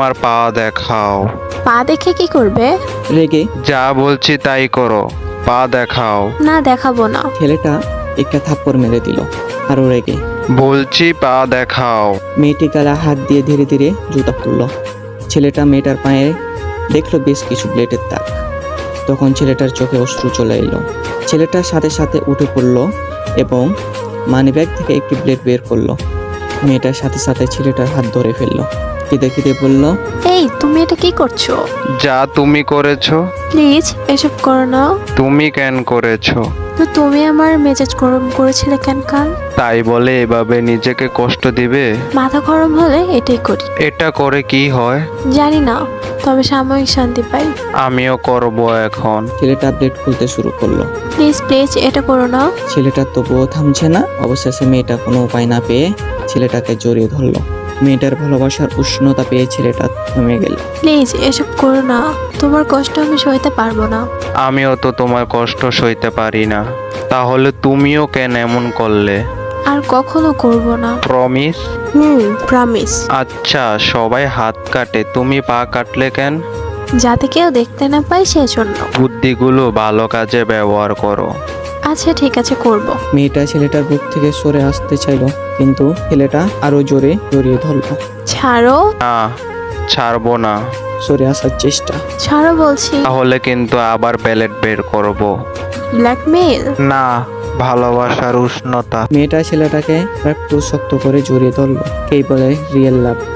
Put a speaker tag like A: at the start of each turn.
A: তোমার পা দেখাও।
B: পা দেখে কি করবে?
C: রেগে
A: যা বলছি তাই করো, পা দেখাও।
B: না, দেখাবো না।
C: ছেলেটা একটা থাপ্পড় মেরে দিল। আরো রেগে
A: বলছি পা দেখাও।
C: মেয়েটি গালে হাত দিয়ে ধীরে ধীরে জুতা খুলল। ছেলেটা মেয়েটার পায়ে দেখলো বেশ কিছু ব্লেডের দাগ। তখন ছেলেটার চোখে অশ্রু চলে এলো। ছেলেটার সাথে সাথে উঠে পড়লো এবং মানিব্যাগ থেকে একটি ব্লেড বের করলো। মেয়েটার সাথে সাথে ছেলেটার হাত ধরে ফেললো। কেঁদে কেঁদে বলল,
B: এই, তুমি এটা কি করছো?
A: যা তুমি করেছো।
B: প্লিজ এসব করো না।
A: তুমি কেন করেছো?
B: তো তুমি আমার মেজাজ গরম করেছিলে কেন কাল?
A: তাই বলে এভাবে নিজেকে কষ্ট দিবে?
B: মাথা গরম হলে এটাই করি।
A: এটা করে কি হয়?
B: জানি না, তবে সাময়িক শান্তি পাই।
A: আমিও করব এখন।
C: ছেলেটা ব্লেড খুলতে শুরু করলো।
B: প্লিজ প্লিজ এটা করো না।
C: ছেলেটা তবুও থামছে না। অবশেষে মেয়েটা কোনো উপায় না পেয়ে ছেলেটাকে জড়িয়ে ধরলো। মেয়েটার ভালোবাসার উষ্ণতা পেয়ে ছেলেটা থেমে গেল।
B: প্লিজ এসব করো না, তোমার কষ্ট আমি সইতে পারবো না।
A: আমিও তো তোমার কষ্ট সইতে পারি না। তাহলে তুমিও কেন এমন করলে?
B: আর কখনো করব না।
A: প্রমিস?
B: প্রমিস।
A: আচ্ছা, সবাই হাত কাটে, তুমি পা কাটলে কেন?
B: যাতে কেউ দেখতে না পায় সেজন্য।
A: বুদ্ধিগুলো ভালো কাজে ব্যবহার করো।
B: আচ্ছা ঠিক আছে, করব।
C: মেয়েটা ছেলেটার বুক থেকে সরে আসতে চাইলো, কিন্তু ছেলেটা আরো জোরে জড়িয়ে ধরলো।
B: ছাড়ো।
A: না, ছাড়বো না।
C: সরে আসার চেষ্টা।
B: ছাড়ো বলছি।
A: তাহলে কিন্তু আবার ব্যালেট বের করব।
B: ব্ল্যাকমেইল।
A: না, ভালোবাসার উষ্ণতা।
C: মেয়েটা ছেলেটাকে একটু শক্ত করে জড়িয়ে ধরলো। এই বলে রিয়েল লাভ।